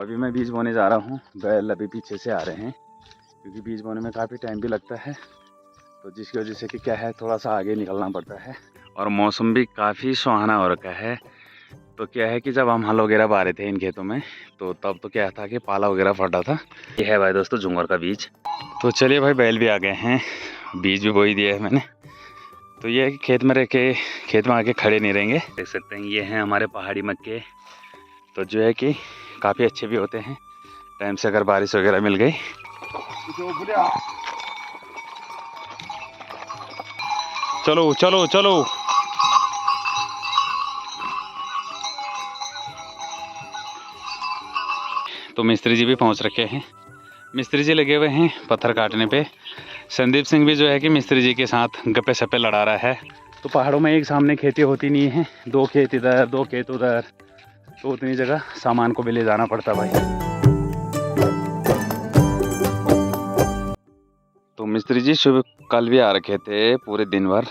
अभी मैं बीज बोने जा रहा हूँ। बैल अभी पीछे से आ रहे हैं क्योंकि बीज बोने में काफ़ी टाइम भी लगता है, तो जिसकी वजह से कि क्या है, थोड़ा सा आगे निकलना पड़ता है। और मौसम भी काफ़ी सुहाना हो रखा है। तो क्या है कि जब हम हल वगैरह बा रहे थे इन खेतों में, तो तब तो क्या था कि पाला वगैरह फटा था। ये है भाई दोस्तों झुंगर का बीज। तो चलिए भाई, बैल भी आ गए हैं, बीज भी बो ही दिया है मैंने। तो ये है कि खेत में रह के, खेत में आके खड़े नहीं रहेंगे। देख सकते हैं ये हैं हमारे पहाड़ी मक्के। तो जो है कि काफ़ी अच्छे भी होते हैं टाइम से अगर बारिश वगैरह मिल गई। चलो चलो चलो। तो मिस्त्री जी भी पहुंच रखे हैं। मिस्त्री जी लगे हुए हैं पत्थर काटने पे। संदीप सिंह भी जो है कि मिस्त्री जी के साथ गप्पे सप्पे लड़ा रहा है। तो पहाड़ों में एक सामने खेती होती नहीं है, दो खेत इधर दो खेत उधर, तो उतनी जगह सामान को भी ले जाना पड़ता भाई। तो मिस्त्री जी शुभ कल भी आ रखे थे पूरे दिन भर।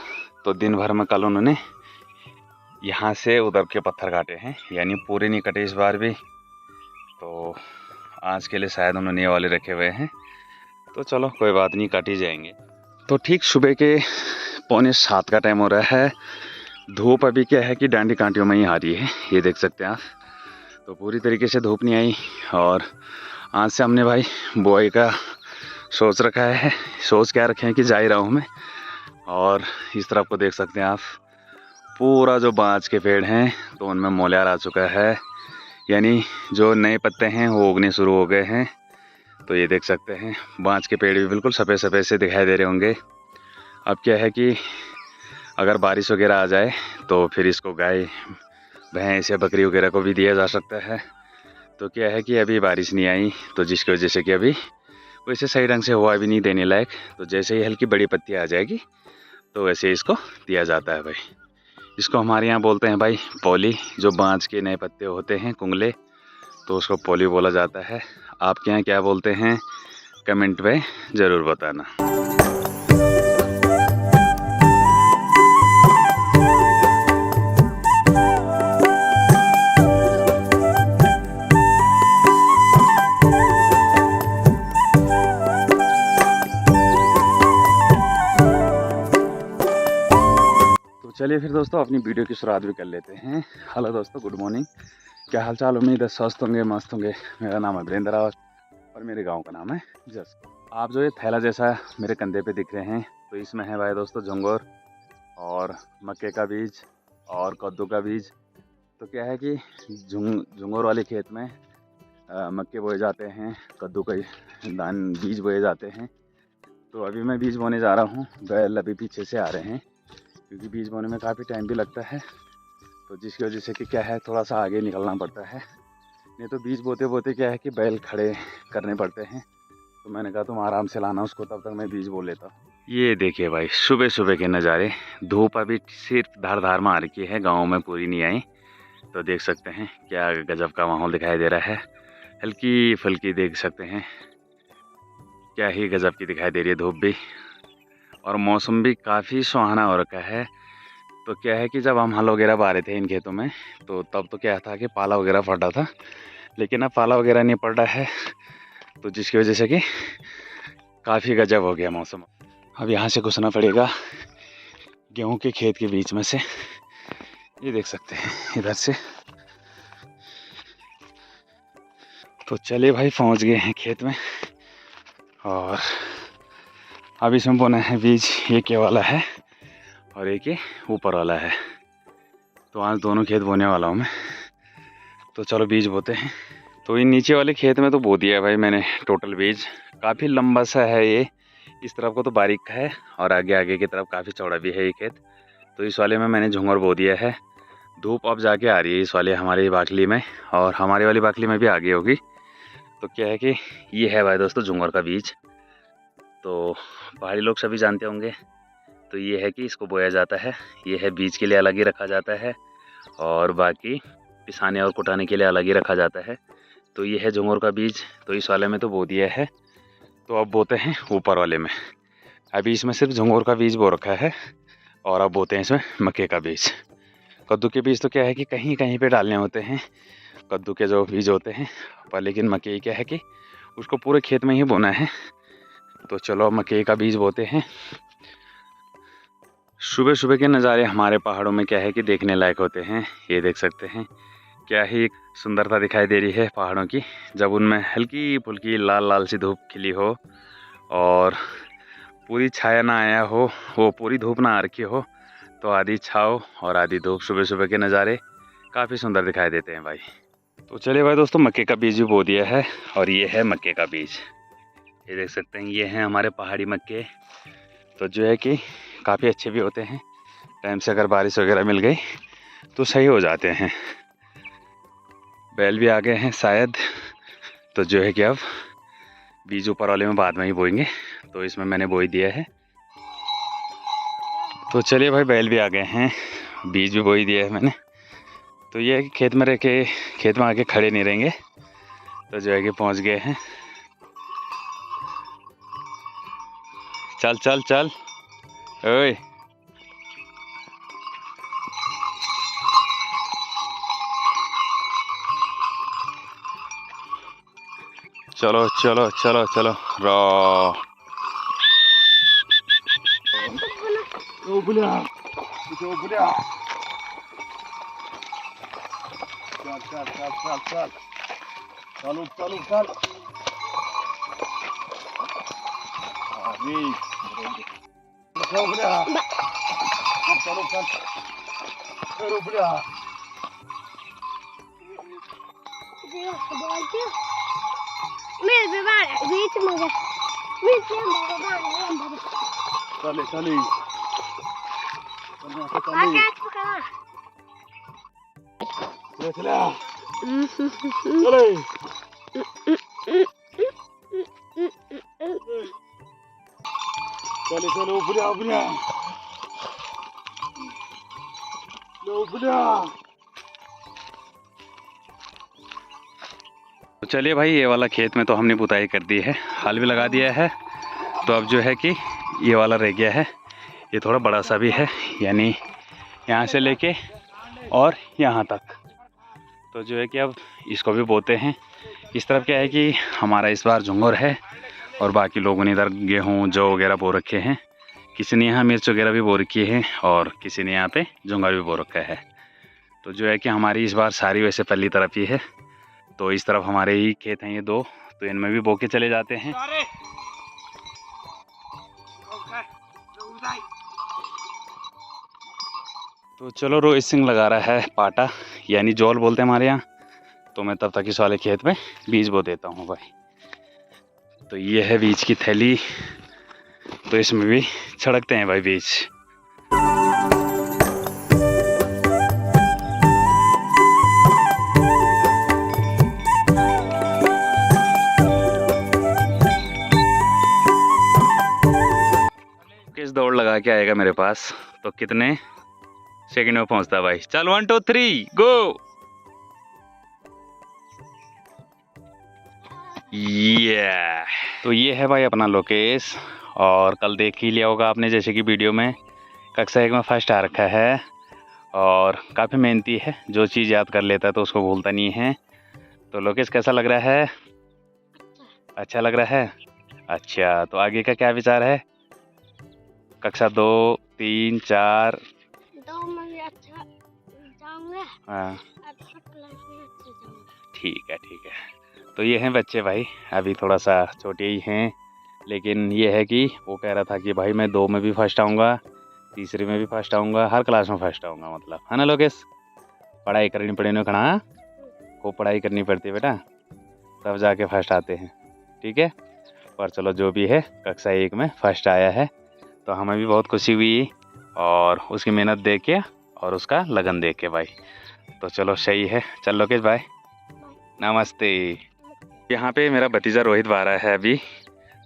तो दिन भर में कल उन्होंने यहाँ से उधर के पत्थर काटे हैं, यानी पूरे नहीं कटे इस बार भी। तो आज के लिए शायद उन्होंने ये वाले रखे हुए हैं। तो चलो कोई बात नहीं, काट ही जाएंगे। तो ठीक सुबह के 6:45 का टाइम हो रहा है। धूप अभी क्या है कि डांडी कांटियों में ही आ रही है, ये देख सकते हैं आप। तो पूरी तरीके से धूप नहीं आई। और आज से हमने भाई बुआई का सोच रखा है। सोच क्या रखे हैं कि जा ही रहा हूँ मैं। और इस तरफ को देख सकते हैं आप, पूरा जो बाँज के पेड़ हैं तो उनमें मोलियार आ चुका है, यानी जो नए पत्ते हैं वो उगने शुरू हो गए हैं। तो ये देख सकते हैं बाँज के पेड़ भी बिल्कुल सफ़ेद सफ़ेद से दिखाई दे रहे होंगे। अब क्या है कि अगर बारिश वगैरह आ जाए तो फिर इसको गाय भैंस या बकरी वगैरह को भी दिया जा सकता है। तो क्या है कि अभी बारिश नहीं आई, तो जिसकी वजह से कि अभी वैसे सही ढंग से हुआ भी नहीं देने लायक। तो जैसे ही हल्की बड़ी पत्ती आ जाएगी तो वैसे इसको दिया जाता है भाई। इसको हमारे यहाँ बोलते हैं भाई पौली। जो बाँज के नए पत्ते होते हैं कुंगले, तो उसको पौली बोला जाता है। आपके यहाँ क्या बोलते हैं कमेंट में ज़रूर बताना। चलिए फिर दोस्तों अपनी वीडियो की शुरुआत भी कर लेते हैं। हेलो दोस्तों, गुड मॉर्निंग। क्या हाल चाल? उम्मीद है स्वस्थ होंगे, मस्त होंगे। मेरा नाम है वीरेंद्र और मेरे गांव का नाम है जस। आप जो ये थैला जैसा मेरे कंधे पे दिख रहे हैं, तो इसमें है भाई दोस्तों झुंगोर और मक्के का बीज और कद्दू का बीज। तो क्या है कि झुंगोर वाले खेत में मक्के बोए जाते हैं, कद्दू का दान बीज बोए जाते हैं। तो अभी मैं बीज बोने जा रहा हूँ। बैल अभी पीछे से आ रहे हैं क्योंकि बीज बोने में काफ़ी टाइम भी लगता है, तो जिसकी वजह से कि क्या है, थोड़ा सा आगे निकलना पड़ता है। नहीं तो बीज बोते बोते क्या है कि बैल खड़े करने पड़ते हैं। तो मैंने कहा तुम आराम से लाना उसको, तब तक मैं बीज बो लेता हूँ। ये देखिए भाई सुबह सुबह के नज़ारे। धूप अभी सिर्फ धार धार में आ रखी है, गाँव में पूरी नहीं आई। तो देख सकते हैं क्या गजब का माहौल दिखाई दे रहा है। हल्की फुल्की देख सकते हैं, क्या ही गजब की दिखाई दे रही है धूप भी। और मौसम भी काफ़ी सुहाना हो रखा है। तो क्या है कि जब हम हल वगैरह बा रहे थे इन खेतों में, तो तब तो क्या था कि पाला वगैरह फटा था। लेकिन अब पाला वगैरह नहीं पड़ रहा है, तो जिसकी वजह से कि काफ़ी गजब हो गया मौसम। अब यहाँ से घुसना पड़ेगा गेहूं के खेत के बीच में से। ये देख सकते हैं इधर से। तो चलिए भाई पहुँच गए हैं खेत में। और अब इसमें बोना है बीज। एक ये वाला है और एक ये ऊपर वाला है। तो आज दोनों खेत बोने वाला हूँ मैं। तो चलो बीज बोते हैं। तो इन नीचे वाले खेत में तो बो दिया है भाई मैंने टोटल बीज। काफ़ी लंबा सा है ये, इस तरफ को तो बारीक है और आगे आगे की तरफ काफ़ी चौड़ा भी है ये खेत। तो इस वाले में मैंने झुंगर बो दिया है। धूप अब जाके आ रही है इस वाले हमारी बाखली में, और हमारी वाली बाखली में भी आ गई होगी। तो क्या है कि ये है भाई दोस्तों झुंगर का बीज। तो पहाड़ी लोग सभी जानते होंगे। तो ये है कि इसको बोया जाता है। ये है बीज के लिए अलग ही रखा जाता है, और बाकी पिसाने और कुटाने के लिए अलग ही रखा जाता है। तो ये है झुंगर का बीज। तो इस वाले में तो बो दिया है, तो अब बोते हैं ऊपर वाले में। अभी इसमें सिर्फ झुंगर का बीज बो रखा है, और अब बोते हैं इसमें मक्के का बीज। कद्दू के बीज तो क्या है कि कहीं कहीं पे डालने होते हैं। कद्दू के जो बीज होते हैं पर लेकिन मकई क्या है कि उसको पूरे खेत में ही बोना है। तो चलो मकई का बीज बोते हैं। सुबह सुबह के नज़ारे हमारे पहाड़ों में क्या है कि देखने लायक होते हैं। ये देख सकते हैं क्या ही सुंदरता दिखाई दे रही है पहाड़ों की, जब उनमें हल्की फुल्की लाल लाल सी धूप खिली हो और पूरी छाया ना आया हो, वो पूरी धूप ना आ रखी हो, तो आधी छाव और आधी धूप, सुबह सुबह के नज़ारे काफ़ी सुंदर दिखाई देते हैं भाई। तो चलिए भाई दोस्तों, मक्के का बीज भी बो दिया है और ये है मक्के का बीज। ये देख सकते हैं, ये हैं हमारे पहाड़ी मक्के। तो जो है कि काफ़ी अच्छे भी होते हैं, टाइम से अगर बारिश वगैरह मिल गई तो सही हो जाते हैं। बैल भी आ गए हैं शायद, तो जो है कि अब बीज ऊपर वाले में बाद में ही बोएंगे, तो इसमें मैंने बो ही दिया है। तो चलिए भाई, बैल भी आ गए हैं, बीज भी बो ही दिया है मैंने। तो ये है कि खेत में रह के, खेत में आके खड़े नहीं रहेंगे, तो जो है कि पहुंच गए हैं। चल चल चल ओए, चलो चलो चलो चलो रा। चल चल चल चल चल, चालू चालू चल। चलो चल, चले चले चले चले ऊपर तो चलिए भाई, ये वाला खेत में तो हमने पुताई कर दी है, हल भी लगा दिया है। तो अब जो है कि ये वाला रह गया है, ये थोड़ा बड़ा सा भी है, यानी यहाँ से लेके और यहाँ तक। तो जो है कि अब इसको भी बोते हैं। इस तरफ क्या है कि हमारा इस बार झुंगुर है और बाकी लोगों ने इधर गेहूँ जौ वगैरह बो रखे हैं। किसी ने यहाँ मिर्च वगैरह भी बो रखी है और किसी ने यहाँ पे झुंगा भी बो रखा है। तो जो है कि हमारी इस बार सारी वैसे पल्ली तरफ ही है, तो इस तरफ हमारे ही खेत हैं ये दो, तो इनमें भी बो के चले जाते हैं। तो चलो, रोहित सिंह लगा रहा है पाटा, यानी जौल बोलते हैं हमारे यहाँ। तो मैं तब तक इस वाले खेत में बीज बो देता हूँ भाई। तो ये है बीज की थैली, तो इसमें भी छिड़कते हैं भाई बीज। किस दौड़ लगा के आएगा मेरे पास, तो कितने सेकंड में पहुंचता भाई। चल 1 2 3 गो। ये तो ये है भाई अपना लोकेश, और कल देख ही लिया होगा आपने, जैसे कि वीडियो में कक्षा 1 में फर्स्ट आ रखा है और काफ़ी मेहनती है, जो चीज़ याद कर लेता है तो उसको भूलता नहीं है। तो लोकेश कैसा लग रहा है? अच्छा लग रहा है। अच्छा, तो आगे का क्या विचार है? कक्षा 2 3 4 अच्छा जाऊंगा। हाँ ठीक है ठीक है। तो ये हैं बच्चे भाई, अभी थोड़ा सा छोटे ही हैं, लेकिन ये है कि वो कह रहा था कि भाई मैं 2 में भी फर्स्ट आऊँगा, तीसरे में भी फर्स्ट आऊँगा, हर क्लास में फर्स्ट आऊँगा, मतलब है ना लोकेश? पढ़ाई करनी पड़ेगी खड़ा, खूब पढ़ाई करनी पड़ती है बेटा, तब जाके फर्स्ट आते हैं, ठीक है? पर चलो जो भी है, कक्षा 1 में फर्स्ट आया है, तो हमें भी बहुत खुशी हुई, और उसकी मेहनत देख के और उसका लगन देख के भाई। तो चलो सही है, चल लोकेश भाई नमस्ते। यहाँ पे मेरा भतीजा रोहित आ रहा है अभी,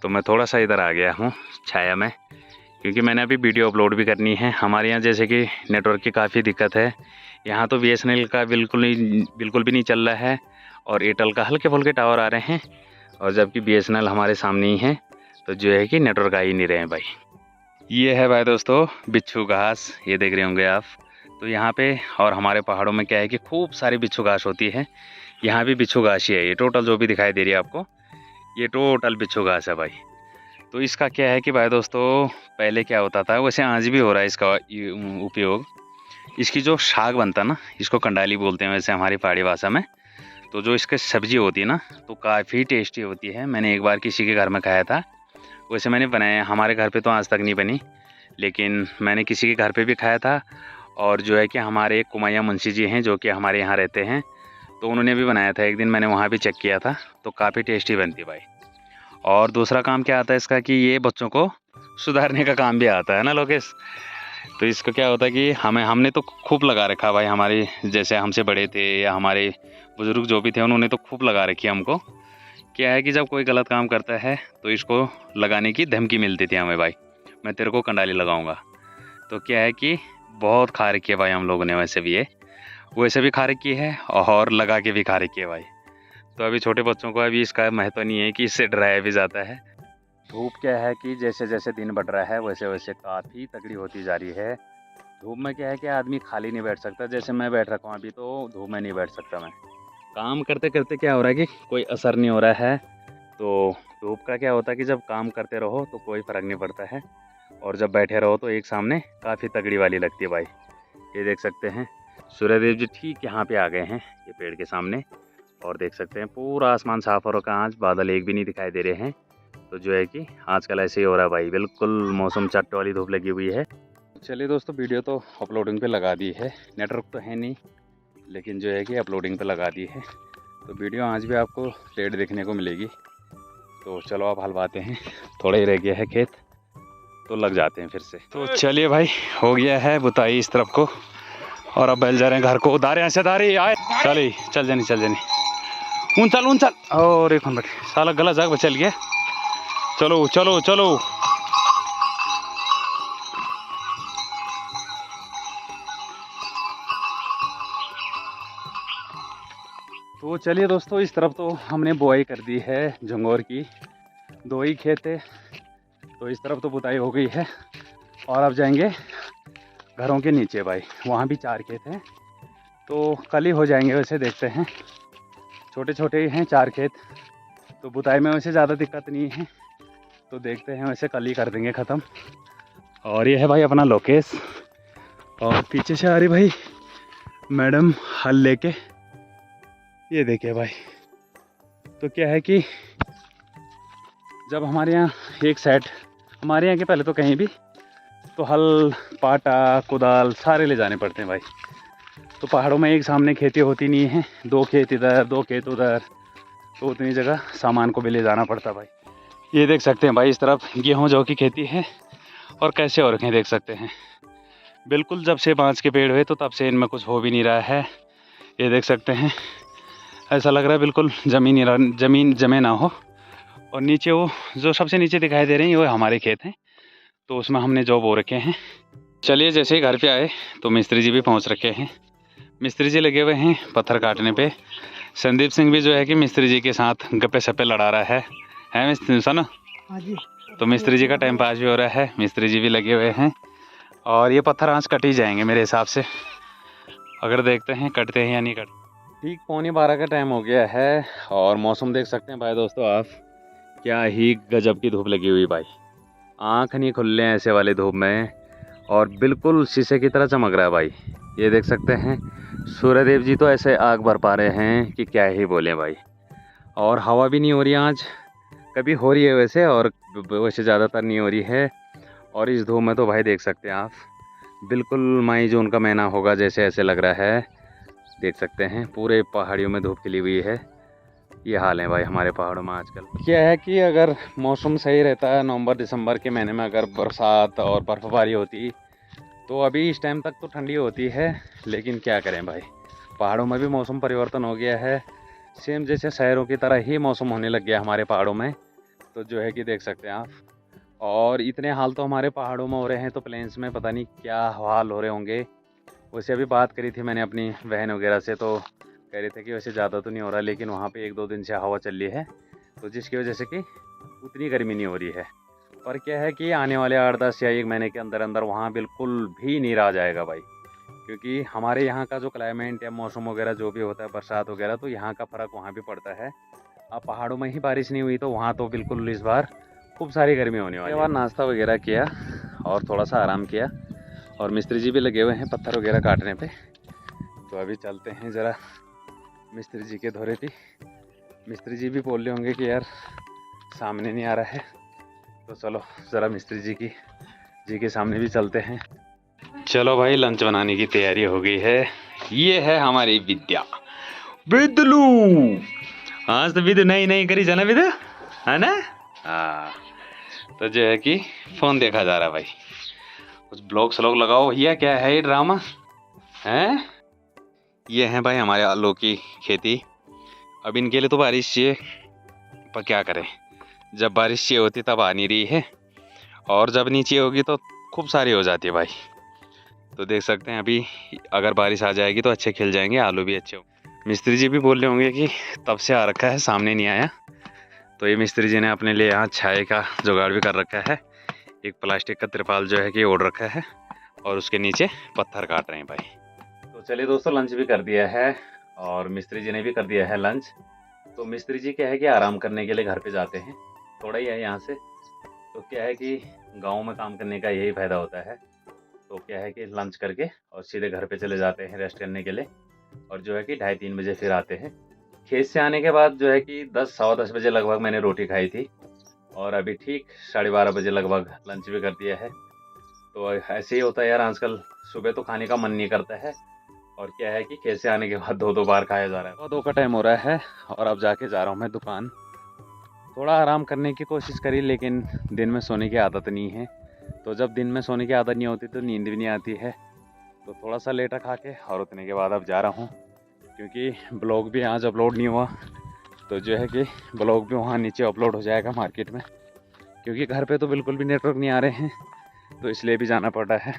तो मैं थोड़ा सा इधर आ गया हूँ छाया में, क्योंकि मैंने अभी वीडियो अपलोड भी करनी है। हमारे यहाँ जैसे कि नेटवर्क की काफ़ी दिक्कत है, यहाँ तो BSNL का बिल्कुल भी नहीं चल रहा है, और एयरटेल का हल्के फुल्के टावर आ रहे हैं, और जबकि BSNL हमारे सामने ही है, तो जो है कि नेटवर्क आ ही नहीं रहे हैं भाई। ये है भाई दोस्तों बिच्छू घास, ये देख रहे होंगे आप। तो यहाँ पे और हमारे पहाड़ों में क्या है कि खूब सारी बिच्छू घास होती है, यहाँ भी बिच्छू घास ही है, ये टोटल जो भी दिखाई दे रही है आपको, ये टोटल बिच्छू घास है भाई। तो इसका क्या है कि भाई दोस्तों, पहले क्या होता था, वैसे आज भी हो रहा है इसका उपयोग। इसकी जो शाक बनता ना, इसको कंडाली बोलते हैं वैसे हमारी पहाड़ी भाषा में। तो जो इसकी सब्जी होती है ना, तो काफ़ी टेस्टी होती है। मैंने एक बार किसी के घर में खाया था, वैसे मैंने बनाया, हमारे घर पे तो आज तक नहीं बनी, लेकिन मैंने किसी के घर पे भी खाया था। और जो है कि हमारे एक कुमैया मुंशी जी हैं जो कि हमारे यहाँ रहते हैं, तो उन्होंने भी बनाया था एक दिन, मैंने वहाँ भी चेक किया था, तो काफ़ी टेस्टी बनती भाई। और दूसरा काम क्या आता है इसका कि ये बच्चों को सुधारने का काम भी आता है ना लोकेश। तो इसको क्या होता है कि हमने तो खूब लगा रखा भाई, हमारे जैसे हमसे बड़े थे या हमारे बुज़ुर्ग जो भी थे उन्होंने तो खूब लगा रखी हमको। क्या है कि जब कोई गलत काम करता है तो इसको लगाने की धमकी मिलती थी हमें, भाई मैं तेरे को कंडाली लगाऊंगा। तो क्या है कि बहुत खा रखी है भाई हम लोगों ने, वैसे भी ये वैसे भी खा रखी है और लगा के भी खा रखी है भाई। तो अभी छोटे बच्चों को अभी इसका महत्व नहीं है कि इससे डराया भी जाता है। धूप क्या है कि जैसे जैसे दिन बढ़ रहा है वैसे वैसे काफ़ी तगड़ी होती जा रही है। धूप में क्या है कि आदमी खाली नहीं बैठ सकता, जैसे मैं बैठ रखा हूँ अभी, तो धूप में नहीं बैठ सकता मैं। काम करते करते क्या हो रहा है कि कोई असर नहीं हो रहा है। तो धूप का क्या होता है कि जब काम करते रहो तो कोई फ़र्क नहीं पड़ता है, और जब बैठे रहो तो एक सामने काफ़ी तगड़ी वाली लगती है भाई। ये देख सकते हैं सूर्यदेव जी ठीक यहाँ पे आ गए हैं, ये पेड़ के सामने। और देख सकते हैं पूरा आसमान साफ हो रखा है, आज बादल एक भी नहीं दिखाई दे रहे हैं। तो जो है कि आजकल ऐसे ही हो रहा है भाई, बिल्कुल मौसम चट्ट वाली धूप लगी हुई है। चलिए दोस्तों, वीडियो तो अपलोडिंग पे लगा दी है, नेटवर्क तो है नहीं, लेकिन जो है कि अपलोडिंग पे लगा दी है। तो वीडियो आज भी आपको लेट देखने को मिलेगी। तो चलो आप हलवाते हैं, थोड़ा ही रह गया है खेत, तो लग जाते हैं फिर से। तो चलिए भाई, हो गया है बुताई इस तरफ को, और अब बैल जा रहे हैं घर को। दारे ऐसे दारे आए, चल जानी ऊन चल। और एक मिनट, साला गलत जगह चल गया। चलो चलो चलो। तो चलिए दोस्तों, इस तरफ तो हमने बुआई कर दी है झंगोर की, 2 ही खेत है, तो इस तरफ तो बुताई हो गई है। और अब जाएंगे घरों के नीचे भाई, वहाँ भी 4 खेत हैं, तो कल ही हो जाएंगे। वैसे देखते हैं, छोटे छोटे ही हैं 4 खेत, तो बुताई में वैसे ज़्यादा दिक्कत नहीं है, तो देखते हैं, वैसे कल ही कर देंगे ख़त्म। और ये है भाई अपना लोकेश, और पीछे से आ रही भाई मैडम हल लेके, ये देखिए भाई। तो क्या है कि जब हमारे यहाँ एक साइड, हमारे यहाँ के पहले तो कहीं भी तो हल, पाटा, कुदाल सारे ले जाने पड़ते हैं भाई। तो पहाड़ों में एक सामने खेती होती नहीं है, 2 खेत इधर 2 खेत उधर, तो उतनी जगह सामान को भी ले जाना पड़ता भाई। ये देख सकते हैं भाई, इस तरफ गेहूँ जौ की खेती है, और कैसे हो रखे हैं देख सकते हैं। बिल्कुल जब से बांस के पेड़ हुए तो तब से इनमें कुछ हो भी नहीं रहा है। ये देख सकते हैं, ऐसा लग रहा है बिल्कुल ज़मीन जमे ना हो। और नीचे वो जो सबसे नीचे दिखाई दे रहे हैं वो हमारे खेत हैं, तो उसमें हमने जौ बो रखे हैं। चलिए, जैसे ही घर पे आए तो मिस्त्री जी भी पहुंच रखे हैं। मिस्त्री जी लगे हुए हैं पत्थर काटने पे। संदीप सिंह भी जो है कि मिस्त्री जी के साथ गप्पे सप्पे लड़ा रहा है मिस्त्री सर ना? हाँ जी। तो मिस्त्री जी का टाइम पास भी हो रहा है, मिस्त्री जी भी लगे हुए हैं। और ये पत्थर आज कट ही जाएंगे मेरे हिसाब से, अगर देखते हैं कटते हैं या नहीं कटते। ठीक 11:15 का टाइम हो गया है, और मौसम देख सकते हैं भाई दोस्तों आप, क्या ही गजब की धूप लगी हुई भाई। आँख नहीं खुल रहे हैं ऐसे वाली धूप में, और बिल्कुल शीशे की तरह चमक रहा है भाई। ये देख सकते हैं सूर्यदेव जी तो ऐसे आग भर पा रहे हैं कि क्या ही बोलें भाई। और हवा भी नहीं हो रही आज, कभी हो रही है वैसे, और वैसे ज़्यादातर नहीं हो रही है। और इस धूप में तो भाई देख सकते हैं आप, बिल्कुल मई जून का महीना होगा जैसे ऐसे लग रहा है। देख सकते हैं पूरे पहाड़ियों में धूप खिली हुई है। ये हाल है भाई हमारे पहाड़ों में आजकल। क्या है कि अगर मौसम सही रहता है, नवंबर दिसंबर के महीने में अगर बरसात और बर्फ़बारी होती, तो अभी इस टाइम तक तो ठंडी होती है। लेकिन क्या करें भाई, पहाड़ों में भी मौसम परिवर्तन हो गया है, सेम जैसे शहरों की तरह ही मौसम होने लग गया हमारे पहाड़ों में। तो जो है कि देख सकते हैं आप, और इतने हाल तो हमारे पहाड़ों में हो रहे हैं, तो प्लेन्स में पता नहीं क्या हाल हो रहे होंगे। वैसे अभी बात करी थी मैंने अपनी बहन वगैरह से, तो कह रहे थे कि वैसे ज़्यादा तो नहीं हो रहा, लेकिन वहाँ पे 1-2 दिन से हवा चल रही है, तो जिसकी वजह से कि उतनी गर्मी नहीं हो रही है। पर क्या है कि आने वाले 8-10 या 1 महीने के अंदर अंदर वहाँ बिल्कुल भी नहीं रहा जाएगा भाई, क्योंकि हमारे यहाँ का जो क्लाइमेट या मौसम वगैरह जो भी होता है, बरसात वगैरह, तो यहाँ का फ़र्क वहाँ भी पड़ता है। अब पहाड़ों में ही बारिश नहीं हुई तो वहाँ तो बिल्कुल इस बार खूब सारी गर्मी होने वाली है। बार नाश्ता वगैरह किया और थोड़ा सा आराम किया, और मिस्त्री जी भी लगे हुए हैं पत्थर वगैरह काटने पे। तो अभी चलते हैं ज़रा मिस्त्री जी के धोरे पे। मिस्त्री जी भी बोल रहे होंगे कि यार सामने नहीं आ रहा है, तो चलो ज़रा मिस्त्री जी के सामने भी चलते हैं। चलो भाई, लंच बनाने की तैयारी हो गई है। ये है हमारी विद्या, विद्लू। आज तो विद्यु नहीं करी जाना विद्या, है ना? हाँ, तो जो है कि फ़ोन देखा जा रहा भाई। कुछ ब्लॉग स्लॉग लगाओ, ये क्या है ये ड्रामा है? ये है भाई हमारे आलू की खेती। अब इनके लिए तो बारिश चाहिए, पर क्या करें, जब बारिश चाहिए होती तब आ नहीं रही है, और जब नहीं चाहिए होगी तो खूब सारी हो जाती है भाई। तो देख सकते हैं अभी अगर बारिश आ जाएगी तो अच्छे खिल जाएंगे, आलू भी अच्छे हो। मिस्त्री जी भी बोल रहे होंगे कि तब से आ रखा है, सामने नहीं आया। तो ये मिस्त्री जी ने अपने लिए यहाँ छाए का जुगाड़ भी कर रखा है। एक प्लास्टिक का तिरपाल जो है कि ओढ़ रखा है, और उसके नीचे पत्थर काट रहे हैं भाई। तो चलिए दोस्तों, लंच भी कर दिया है और मिस्त्री जी ने भी कर दिया है लंच। तो मिस्त्री जी क्या है कि आराम करने के लिए घर पे जाते हैं, थोड़ा ही है यहाँ से। तो क्या है कि गांव में काम करने का यही फ़ायदा होता है। तो क्या है कि लंच करके और सीधे घर पे चले जाते हैं रेस्ट करने के लिए, और जो है कि 2:30-3 बजे फिर आते हैं। खेत से आने के बाद जो है कि 10-10:15 बजे लगभग मैंने रोटी खाई थी, और अभी ठीक 12:30 बजे लगभग लंच भी कर दिया है। तो ऐसे ही होता है यार, आजकल सुबह तो खाने का मन नहीं करता है, और क्या है कि खेत से आने के बाद 2-2 बार खाया जा रहा है। 2 का टाइम हो रहा है, और अब जाके जा रहा हूँ मैं दुकान। थोड़ा आराम करने की कोशिश करी, लेकिन दिन में सोने की आदत नहीं है। तो जब दिन में सोने की आदत नहीं होती तो नींद भी नहीं आती है। तो थोड़ा सा लेटा खा के और उतने के बाद अब जा रहा हूँ, क्योंकि ब्लॉग भी आज अपलोड नहीं हुआ। तो जो है कि ब्लॉग भी वहाँ नीचे अपलोड हो जाएगा मार्केट में, क्योंकि घर पे तो बिल्कुल भी नेटवर्क नहीं आ रहे हैं, तो इसलिए भी जाना पड़ रहा है।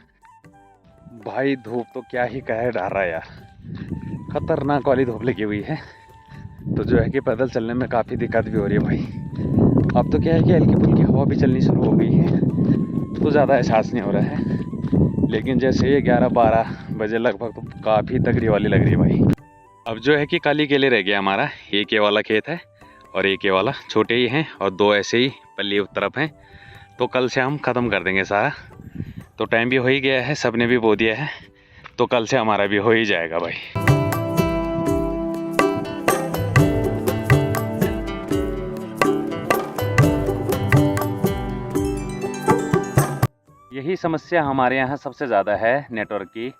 भाई धूप तो क्या ही कहर डाल रहा है यार, खतरनाक वाली धूप लगी हुई है। तो जो है कि पैदल चलने में काफ़ी दिक्कत भी हो रही है भाई। अब तो क्या है कि हल्की फुल्की हवा भी चलनी शुरू हो गई है, तो ज़्यादा एहसास नहीं हो रहा है। लेकिन जैसे ये 11-12 बजे लगभग तो काफ़ी तगड़ी वाली लग रही है भाई। अब जो है कि काली केले रह गया हमारा, एक ये वाला खेत है और एक ये वाला, छोटे ही हैं, और 2 ऐसे ही पल्ली उस तरफ हैं। तो कल से हम ख़त्म कर देंगे सारा। तो टाइम भी हो ही गया है, सब ने भी बो दिया है, तो कल से हमारा भी हो ही जाएगा भाई। यही समस्या हमारे यहाँ सबसे ज़्यादा है, नेटवर्क की।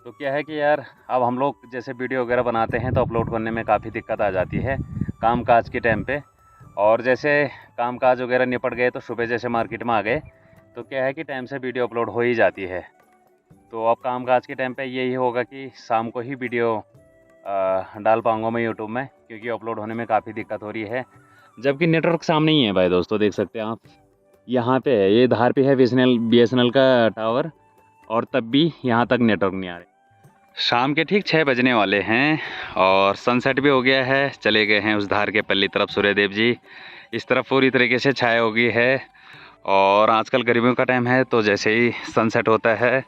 तो क्या है कि यार अब हम लोग जैसे वीडियो वगैरह बनाते हैं तो अपलोड करने में काफ़ी दिक्कत आ जाती है काम काज के टाइम पे। और जैसे काम काज वगैरह निपट गए तो सुबह जैसे मार्केट में आ गए, तो क्या है कि टाइम से वीडियो अपलोड हो ही जाती है। तो अब काम काज के टाइम पे यही होगा कि शाम को ही वीडियो डाल पाऊँगा मैं यूट्यूब में, क्योंकि अपलोड होने में काफ़ी दिक्कत हो रही है। जबकि नेटवर्क सामने ही है भाई दोस्तों, देख सकते हैं आप, यहाँ पे है, ये धार पे है BSNL का टावर, और तब भी यहाँ तक नेटवर्क नहीं आ रहे। शाम के ठीक 6 बजने वाले हैं और सनसेट भी हो गया है। चले गए हैं उस धार के पल्ली तरफ सूर्यदेव जी, इस तरफ पूरी तरीके से छाया हो गई है। और आजकल गर्मियों का टाइम है, तो जैसे ही सनसेट होता है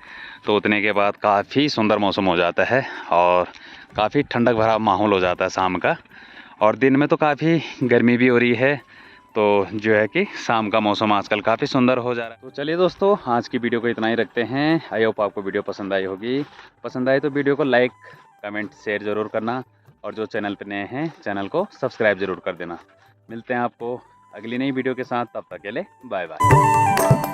तो उतने के बाद काफ़ी सुंदर मौसम हो जाता है, और काफ़ी ठंडक भरा माहौल हो जाता है शाम का। और दिन में तो काफ़ी गर्मी भी हो रही है, तो जो है कि शाम का मौसम आजकल काफ़ी सुंदर हो जा रहा है। तो चलिए दोस्तों, आज की वीडियो को इतना ही रखते हैं। आई होप आपको वीडियो पसंद आई होगी। पसंद आई तो वीडियो को लाइक, कमेंट, शेयर ज़रूर करना, और जो चैनल पर नए हैं चैनल को सब्सक्राइब ज़रूर कर देना। मिलते हैं आपको अगली नई वीडियो के साथ, तब तक के लिए बाय बाय।